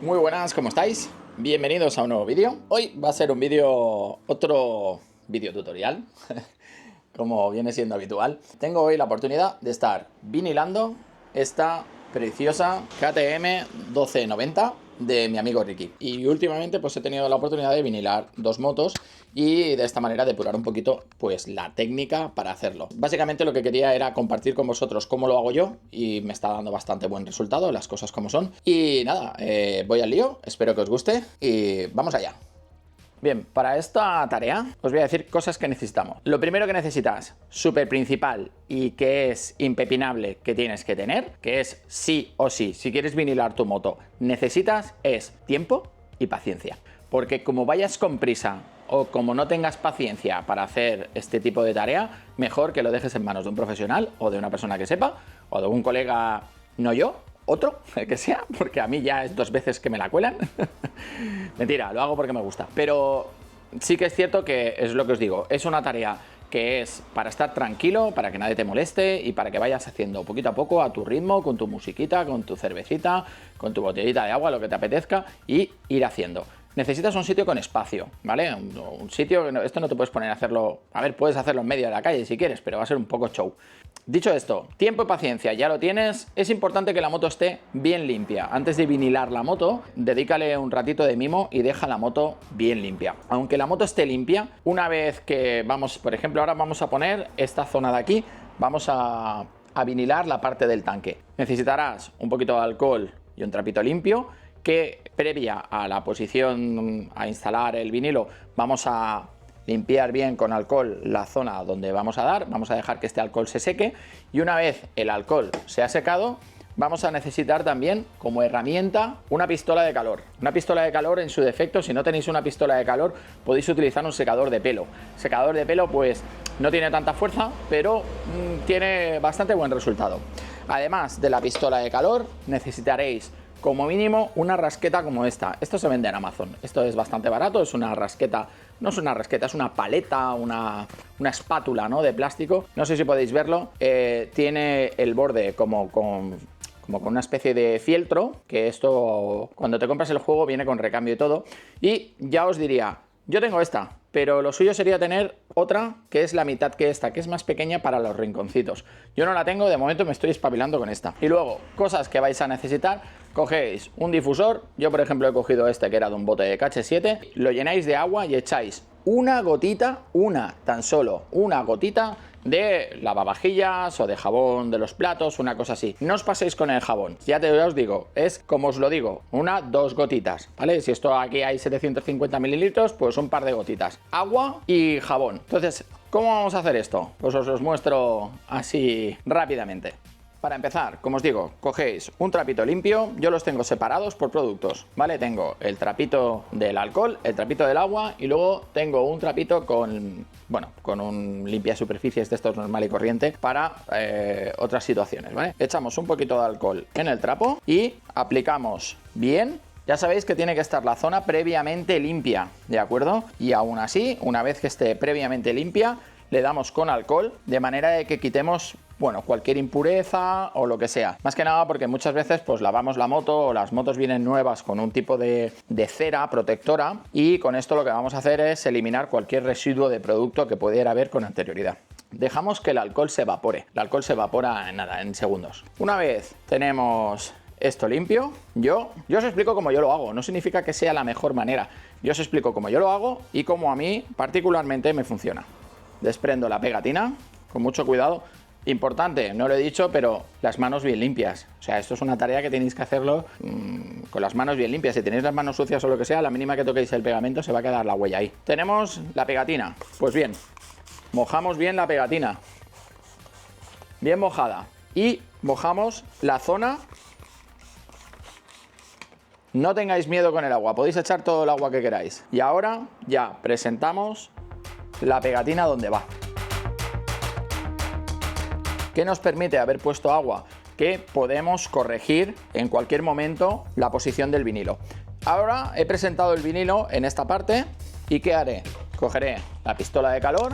Muy buenas, ¿cómo estáis? Bienvenidos a un nuevo vídeo. Hoy va a ser un otro vídeo tutorial, como viene siendo habitual. Tengo hoy la oportunidad de estar vinilando esta preciosa KTM 1290 de mi amigo Ricky. Y últimamente pues he tenido la oportunidad de vinilar dos motos y de esta manera depurar un poquito pues la técnica para hacerlo. Básicamente lo que quería era compartir con vosotros cómo lo hago yo y me está dando bastante buen resultado, las cosas como son. Y nada, voy al lío, espero que os guste y vamos allá. Bien, para esta tarea os voy a decir cosas que necesitamos. Lo primero que necesitas, súper principal y que es impepinable que tienes que tener, que es sí o sí, si quieres vinilar tu moto, necesitas es tiempo y paciencia. Porque como vayas con prisa o como no tengas paciencia para hacer este tipo de tarea, mejor que lo dejes en manos de un profesional o de una persona que sepa o de un colega, no yo, otro, el que sea, porque a mí ya es 2 veces que me la cuelan. Mentira, lo hago porque me gusta. Pero sí que es cierto que es lo que os digo, es una tarea que es para estar tranquilo, para que nadie te moleste y para que vayas haciendo poquito a poco a tu ritmo, con tu musiquita, con tu cervecita, con tu botellita de agua, lo que te apetezca y ir haciendo. Necesitas un sitio con espacio, ¿vale? Un sitio, esto no te puedes poner a hacerlo, a ver, puedes hacerlo en medio de la calle si quieres, pero va a ser un poco show. Dicho esto, tiempo y paciencia, ya lo tienes. Es importante que la moto esté bien limpia. Antes de vinilar la moto, dedícale un ratito de mimo y deja la moto bien limpia. Aunque la moto esté limpia, una vez que vamos, por ejemplo, ahora vamos a poner esta zona de aquí, vamos a vinilar la parte del tanque. Necesitarás un poquito de alcohol y un trapito limpio, que previa a la posición, a instalar el vinilo, vamos a limpiar bien con alcohol la zona donde vamos a dar, vamos a dejar que este alcohol se seque y una vez el alcohol se ha secado, vamos a necesitar también como herramienta una pistola de calor. Una pistola de calor en su defecto, si no tenéis una pistola de calor, podéis utilizar un secador de pelo. Secador de pelo pues no tiene tanta fuerza, pero tiene bastante buen resultado. Además de la pistola de calor, necesitaréis como mínimo una rasqueta como esta. Esto se vende en Amazon. Esto es bastante barato, es una rasqueta, no es una rasqueta, es una paleta, una espátula, ¿no?, de plástico. No sé si podéis verlo. Tiene el borde como con una especie de fieltro, que esto cuando te compras el juego viene con recambio y todo. Y ya os diría, yo tengo esta, pero lo suyo sería tener otra que es la mitad que esta, que es más pequeña para los rinconcitos. Yo no la tengo, de momento me estoy espabilando con esta. Y luego, cosas que vais a necesitar, cogéis un difusor. Yo, por ejemplo, he cogido este que era de un bote de KH7, lo llenáis de agua y echáis una gotita, tan solo una gotita de lavavajillas o de jabón de los platos, una cosa así. No os paséis con el jabón, ya os digo, es como os lo digo, 2 gotitas, ¿vale? Si esto aquí hay 750 mililitros, pues un par de gotitas. Agua y jabón. Entonces, ¿cómo vamos a hacer esto? Pues os los muestro así rápidamente. Para empezar, como os digo, cogéis un trapito limpio. Yo los tengo separados por productos, ¿vale? Tengo el trapito del alcohol, el trapito del agua y luego tengo un trapito con un limpia superficies de estos normal y corriente para otras situaciones, ¿vale? Echamos un poquito de alcohol en el trapo y aplicamos bien. Ya sabéis que tiene que estar la zona previamente limpia, ¿de acuerdo? Y aún así, una vez que esté previamente limpia, le damos con alcohol de manera de que quitemos, bueno, cualquier impureza o lo que sea. Más que nada porque muchas veces pues lavamos la moto o las motos vienen nuevas con un tipo de cera protectora y con esto lo que vamos a hacer es eliminar cualquier residuo de producto que pudiera haber con anterioridad. Dejamos que el alcohol se evapore. El alcohol se evapora en nada, en segundos. Una vez tenemos esto limpio, yo os explico cómo yo lo hago. No significa que sea la mejor manera. Yo os explico cómo yo lo hago y cómo a mí particularmente me funciona. Desprendo la pegatina con mucho cuidado. Importante, no lo he dicho, pero las manos bien limpias. O sea, esto es una tarea que tenéis que hacerlo con las manos bien limpias. Si tenéis las manos sucias o lo que sea, la mínima que toquéis el pegamento se va a quedar la huella ahí. Tenemos la pegatina. Pues bien, mojamos bien la pegatina. Bien mojada. Y mojamos la zona. No tengáis miedo con el agua, podéis echar todo el agua que queráis. Y ahora ya presentamos la pegatina donde va. ¿Qué nos permite haber puesto agua? Que podemos corregir en cualquier momento la posición del vinilo. Ahora he presentado el vinilo en esta parte y ¿qué haré? Cogeré la pistola de calor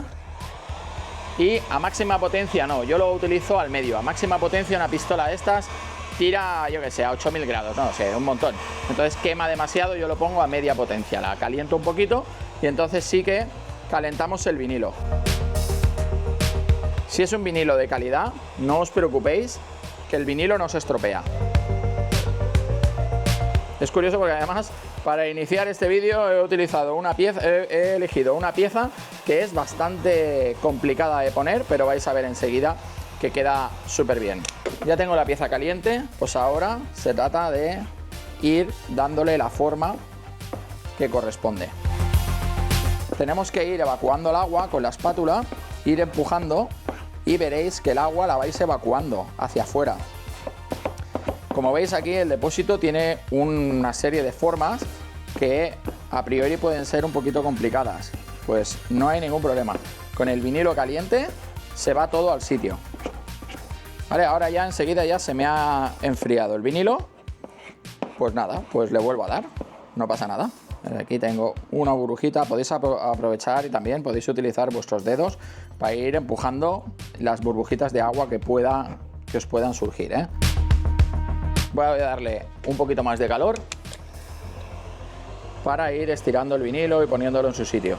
y a máxima potencia no, yo lo utilizo al medio. A máxima potencia una pistola de estas tira, yo que sé, a 8000 grados, no sé, un montón. Entonces quema demasiado, yo lo pongo a media potencia, la caliento un poquito y entonces sí que calentamos el vinilo. Si es un vinilo de calidad, no os preocupéis, que el vinilo no se estropea. Es curioso porque además para iniciar este vídeo he utilizado una pieza, he elegido una pieza que es bastante complicada de poner, pero vais a ver enseguida que queda súper bien. Ya tengo la pieza caliente, pues ahora se trata de ir dándole la forma que corresponde. Tenemos que ir evacuando el agua con la espátula, ir empujando y veréis que el agua la vais evacuando hacia afuera. Como veis aquí el depósito tiene una serie de formas que a priori pueden ser un poquito complicadas. Pues no hay ningún problema. Con el vinilo caliente se va todo al sitio. Vale, ahora ya enseguida ya se me ha enfriado el vinilo. Pues nada, pues le vuelvo a dar. No pasa nada. Aquí tengo una burbujita. Podéis aprovechar y también podéis utilizar vuestros dedos para ir empujando las burbujitas de agua que os puedan surgir, ¿eh? Voy a darle un poquito más de calor para ir estirando el vinilo y poniéndolo en su sitio.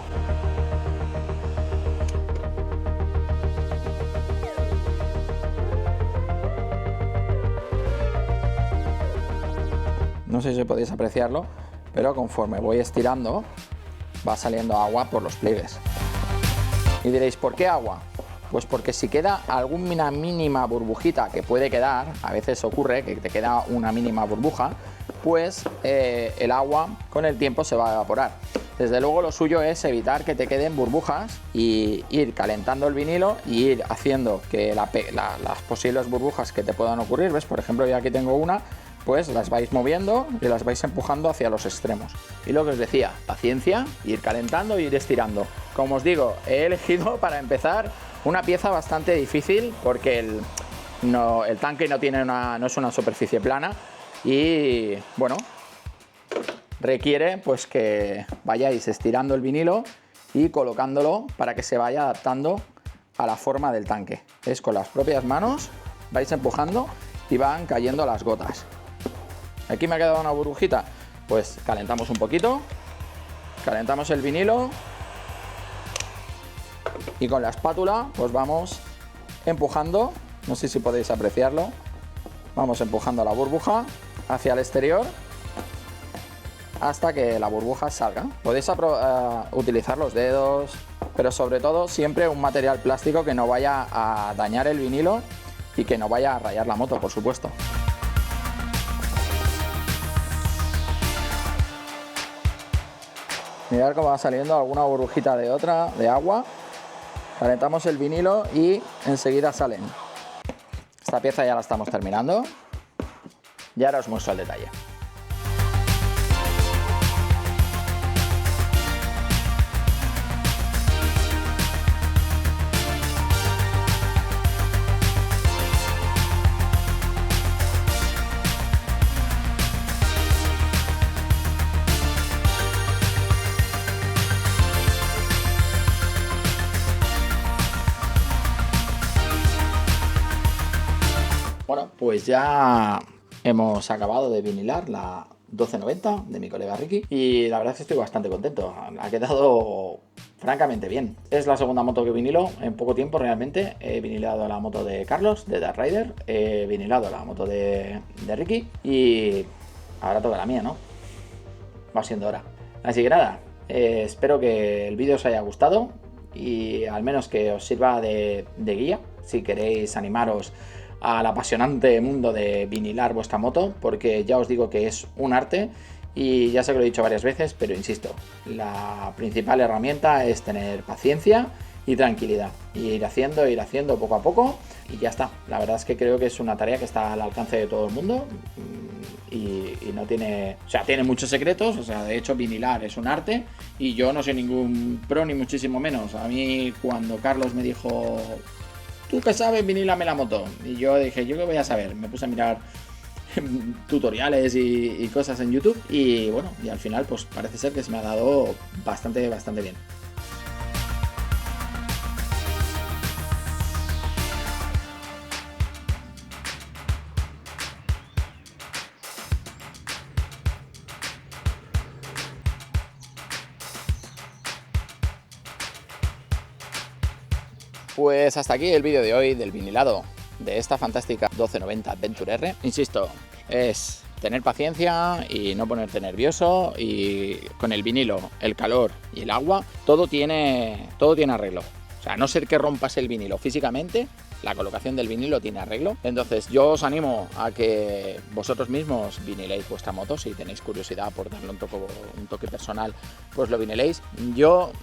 No sé si podéis apreciarlo, pero conforme voy estirando va saliendo agua por los pliegues. Y diréis, ¿por qué agua? Pues porque si queda alguna mínima burbujita, que puede quedar, a veces ocurre que te queda una mínima burbuja, pues el agua con el tiempo se va a evaporar. Desde luego lo suyo es evitar que te queden burbujas y ir calentando el vinilo y ir haciendo que las posibles burbujas que te puedan ocurrir, ¿ves? Por ejemplo, yo aquí tengo una, pues las vais moviendo y las vais empujando hacia los extremos. Y lo que os decía, paciencia, ir calentando e ir estirando. Como os digo, he elegido para empezar una pieza bastante difícil porque el tanque no es una superficie plana y bueno, requiere pues que vayáis estirando el vinilo y colocándolo para que se vaya adaptando a la forma del tanque. Es con las propias manos vais empujando y van cayendo las gotas. Aquí me ha quedado una burbujita, pues calentamos un poquito, calentamos el vinilo y con la espátula pues vamos empujando, no sé si podéis apreciarlo, vamos empujando la burbuja hacia el exterior hasta que la burbuja salga. Podéis utilizar los dedos, pero sobre todo siempre un material plástico que no vaya a dañar el vinilo y que no vaya a rayar la moto, por supuesto. Mirad cómo va saliendo alguna burbujita de agua. Calentamos el vinilo y enseguida salen. Esta pieza ya la estamos terminando y ahora os muestro el detalle. Bueno, pues ya hemos acabado de vinilar la 1290 de mi colega Ricky y la verdad es que estoy bastante contento. Ha quedado francamente bien. Es la segunda moto que vinilo en poco tiempo realmente. He vinilado la moto de Carlos, de Dark Rider, he vinilado la moto de Ricky y ahora toca la mía, ¿no? Va siendo hora. Así que nada, espero que el vídeo os haya gustado y al menos que os sirva de guía si queréis animaros al apasionante mundo de vinilar vuestra moto, porque ya os digo que es un arte y ya sé que lo he dicho varias veces, pero insisto, la principal herramienta es tener paciencia y tranquilidad, y ir haciendo poco a poco y ya está. La verdad es que creo que es una tarea que está al alcance de todo el mundo y no tiene, o sea, tiene muchos secretos. O sea, de hecho vinilar es un arte y yo no soy ningún pro ni muchísimo menos. A mí cuando Carlos me dijo, ¿tú qué sabes? Vinílame la moto. Y yo dije, ¿yo qué voy a saber? Me puse a mirar tutoriales y cosas en YouTube y bueno, y al final pues parece ser que se me ha dado bastante bien. pues hasta aquí el vídeo de hoy del vinilado de esta fantástica 1290 Adventure R. Insisto, es tener paciencia y no ponerte nervioso, y con el vinilo, el calor y el agua, todo tiene arreglo. O sea, a no ser que rompas el vinilo físicamente, la colocación del vinilo tiene arreglo. Entonces yo os animo a que vosotros mismos viniléis vuestra moto. Si tenéis curiosidad por darle un toque personal, pues lo viniléis. Yo,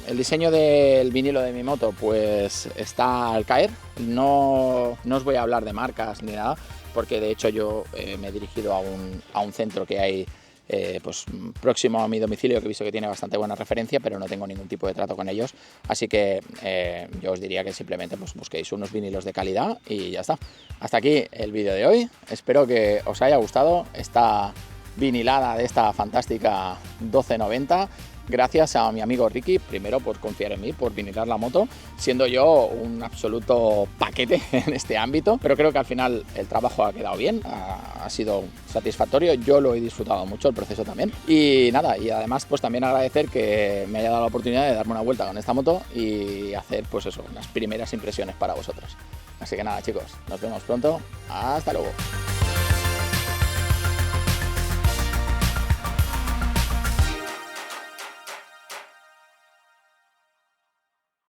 el diseño del vinilo de mi moto pues está al caer. No os voy a hablar de marcas ni nada, porque de hecho yo me he dirigido a un centro que hay pues próximo a mi domicilio, que he visto que tiene bastante buena referencia, pero no tengo ningún tipo de trato con ellos, así que yo os diría que simplemente pues busquéis unos vinilos de calidad y ya está. Hasta aquí el vídeo de hoy, espero que os haya gustado esta vinilada de esta fantástica 1290. Gracias a mi amigo Ricky, primero por confiar en mí, por vinilar la moto, siendo yo un absoluto paquete en este ámbito, pero creo que al final el trabajo ha quedado bien, ha sido satisfactorio, yo lo he disfrutado mucho, el proceso también, y nada, y además pues también agradecer que me haya dado la oportunidad de darme una vuelta con esta moto y hacer pues eso, unas primeras impresiones para vosotros. Así que nada, chicos, nos vemos pronto, hasta luego.